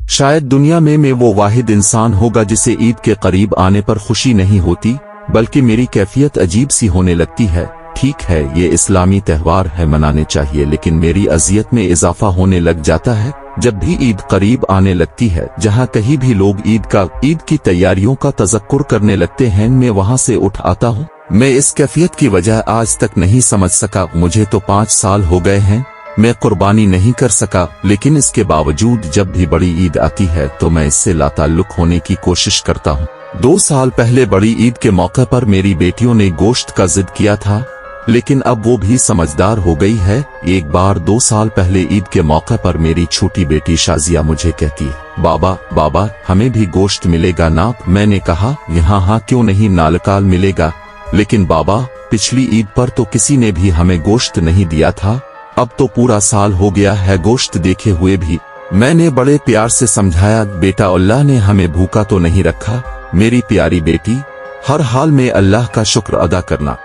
शायद दुनिया में मैं वो वाहिद इंसान होगा जिसे ईद के करीब आने पर खुशी नहीं होती, बल्कि मेरी कैफियत अजीब सी होने लगती है। ठीक है, ये इस्लामी त्यौहार है, मनाने चाहिए, लेकिन मेरी अजियत में इजाफा होने लग जाता है जब भी ईद करीब आने लगती है। जहाँ कहीं भी लोग ईद की तैयारियों का तज़क्कुर करने लगते हैं, मैं वहाँ से उठ आता हूँ। मैं इस कैफियत की वजह आज तक नहीं समझ सका। मुझे तो 5 साल हो गए हैं, मैं कुर्बानी नहीं कर सका, लेकिन इसके बावजूद जब भी बड़ी ईद आती है तो मैं इससे लाताल्लुक होने की कोशिश करता हूँ। 2 साल पहले बड़ी ईद के मौके पर मेरी बेटियों ने गोश्त का जिद किया था, लेकिन अब वो भी समझदार हो गई है। एक बार 2 साल पहले ईद के मौके पर मेरी छोटी बेटी शाजिया मुझे कहती है, बाबा हमें भी गोश्त मिलेगा ना? मैंने कहा, यहाँ हाँ क्यों नहीं, नालकाल मिलेगा। लेकिन बाबा, पिछली ईद पर तो किसी ने भी हमें गोश्त नहीं दिया था, अब तो पूरा साल हो गया है गोश्त देखे हुए भी। मैंने बड़े प्यार से समझाया, बेटा अल्लाह ने हमें भूखा तो नहीं रखा मेरी प्यारी बेटी, हर हाल में अल्लाह का शुक्र अदा करना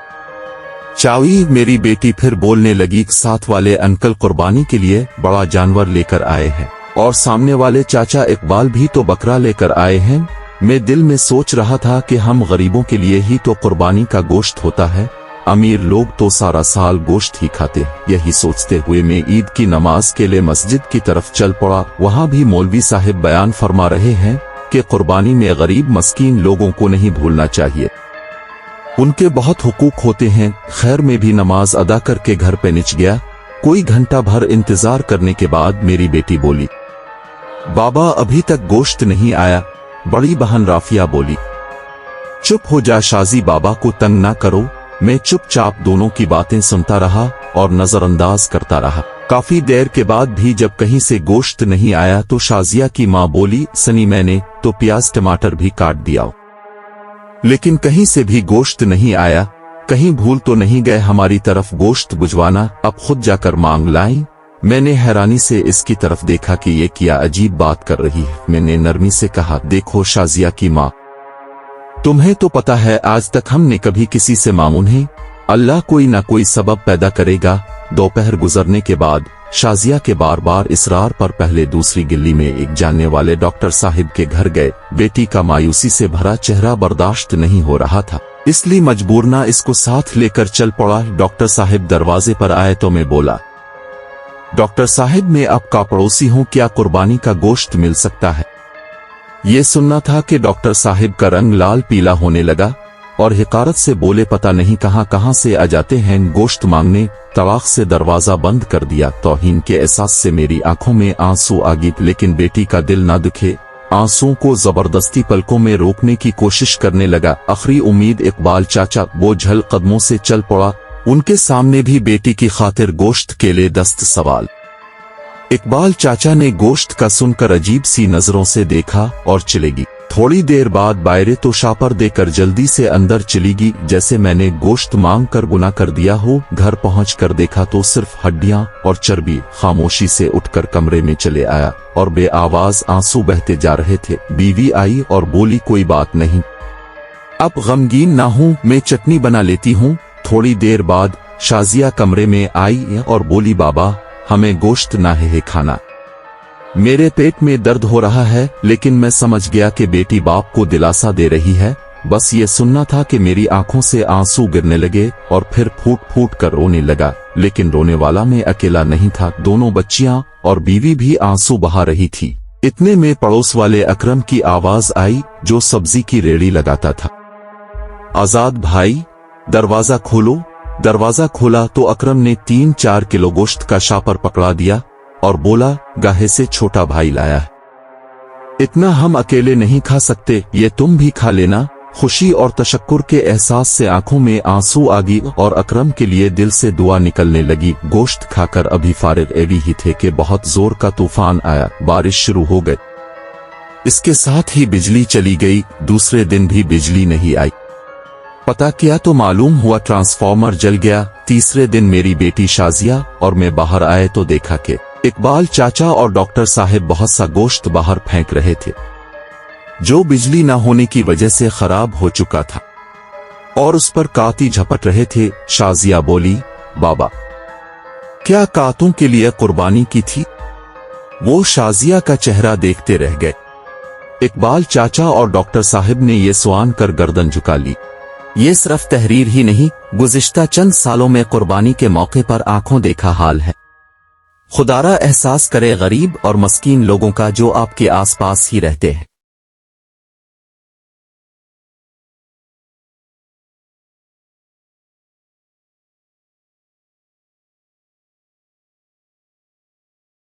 चाहिए। मेरी बेटी फिर बोलने लगी, साथ वाले अंकल कुर्बानी के लिए बड़ा जानवर लेकर आए हैं और सामने वाले चाचा इकबाल भी तो बकरा लेकर आए हैं। मैं दिल में सोच रहा था कि हम गरीबों के लिए ही तो कुर्बानी का गोश्त होता है, अमीर लोग तो सारा साल गोश्त ही खाते। यही सोचते हुए मैं ईद की नमाज के लिए मस्जिद की तरफ चल पड़ा। वहाँ भी मौलवी साहिब बयान फरमा रहे हैं कि कुर्बानी में गरीब मस्कीन लोगों को नहीं भूलना चाहिए, उनके बहुत हुकूक होते हैं। खैर, में भी नमाज अदा करके घर पे निच गया। कोई घंटा भर इंतजार करने के बाद मेरी बेटी बोली, बाबा अभी तक गोश्त नहीं आया। बड़ी बहन राफिया बोली, चुप हो जा शाजी, बाबा को तंग ना करो। मैं चुपचाप दोनों की बातें सुनता रहा और नजरअंदाज करता रहा। काफी देर के बाद भी जब कहीं से गोश्त नहीं आया तो शाजिया की माँ बोली, सनी मैंने तो प्याज टमाटर भी काट दिया, लेकिन कहीं से भी गोश्त नहीं आया। कहीं भूल तो नहीं गए हमारी तरफ गोश्त बुझवाना, अब खुद जाकर मांग लाई। मैंने हैरानी से इसकी तरफ देखा कि ये क्या अजीब बात कर रही है। मैंने नरमी से कहा, देखो शाजिया की माँ, तुम्हें तो पता है आज तक हमने कभी किसी से मांगू नहीं, अल्लाह कोई ना कोई सबब पैदा करेगा। दोपहर गुजरने के बाद शाजिया के बार बार इसरार पर पहले दूसरी गिल्ली में एक जानने वाले डॉक्टर साहिब के घर गए। बेटी का मायूसी से भरा चेहरा बर्दाश्त नहीं हो रहा था, इसलिए मजबूरना इसको साथ लेकर चल पड़ा। डॉक्टर साहिब दरवाजे पर आए तो मैं बोला, डॉक्टर साहिब मैं आपका पड़ोसी हूँ, क्या कुर्बानी का गोश्त मिल सकता है? ये सुनना था कि डॉक्टर साहिब का रंग लाल पीला होने लगा और हिकारत से बोले, पता नहीं कहां से आ जाते हैं गोश्त मांगने। तवाख से दरवाजा बंद कर दिया। तौहीन के एहसास से मेरी आंखों में आंसू आ गए, लेकिन बेटी का दिल ना दुखे। आंसुओं को जबरदस्ती पलकों में रोकने की कोशिश करने लगा। आखिरी उम्मीद इकबाल चाचा बोझल कदमों से चल पड़ा। उनके सामने भी बेटी की खातिर गोश्त के लिए दस्त सवाल। इकबाल चाचा ने गोश्त का सुनकर अजीब सी नजरों से देखा और चलेगी। थोड़ी देर बाद बायरे तो शापर देकर जल्दी से अंदर चलीगी, जैसे मैंने गोश्त मांग कर गुनाह कर दिया हो। घर पहुंचकर देखा तो सिर्फ हड्डियां और चर्बी। खामोशी से उठकर कमरे में चले आया और बेआवाज आंसू बहते जा रहे थे। बीवी आई और बोली, कोई बात नहीं, अब गमगीन ना हूं, मैं चटनी बना लेती हूं। थोड़ी देर बाद शाजिया कमरे में आई और बोली, बाबा हमें गोश्त ना है खाना, मेरे पेट में दर्द हो रहा है। लेकिन मैं समझ गया कि बेटी बाप को दिलासा दे रही है। बस ये सुनना था कि मेरी आंखों से आंसू गिरने लगे और फिर फूट फूट कर रोने लगा। लेकिन रोने वाला मैं अकेला नहीं था, दोनों बच्चियां और बीवी भी आंसू बहा रही थी। इतने में पड़ोस वाले अकरम की आवाज आई, जो सब्जी की रेड़ी लगाता था। आजाद भाई, दरवाजा खोलो। दरवाजा खोला तो अकरम ने 3-4 किलो गोश्त का शापर पकड़ा दिया और बोला, गाहे से छोटा भाई लाया है, इतना हम अकेले नहीं खा सकते, ये तुम भी खा लेना। खुशी और तशक्कुर के एहसास से आंखों में आंसू आ गई और अकरम के लिए दिल से दुआ निकलने लगी। गोश्त खाकर अभी फारिग एवी ही थे कि बहुत जोर का तूफान आया। बारिश शुरू हो गई, इसके साथ ही बिजली चली गई। दूसरे दिन भी बिजली नहीं आई। पता किया तो मालूम हुआ ट्रांसफार्मर जल गया। तीसरे दिन मेरी बेटी शाजिया और मैं बाहर आए तो देखा कि इकबाल चाचा और डॉक्टर साहिब बहुत सा गोश्त बाहर फेंक रहे थे, जो बिजली न होने की वजह से खराब हो चुका था और उस पर काती झपट रहे थे। शाजिया बोली, बाबा क्या कातों के लिए कुर्बानी की थी? وہ شازیہ کا چہرہ دیکھتے رہ گئے۔ اقبال چاچا اور ڈاکٹر صاحب نے یہ سوان کر گردن جھکا لی۔ یہ صرف تحریر ہی نہیں، گزشتہ چند سالوں میں قربانی کے موقع پر آنکھوں دیکھا حال ہے۔ خدارا احساس کرے غریب اور مسکین لوگوں کا جو آپ کے آس پاس ہی رہتے ہیں۔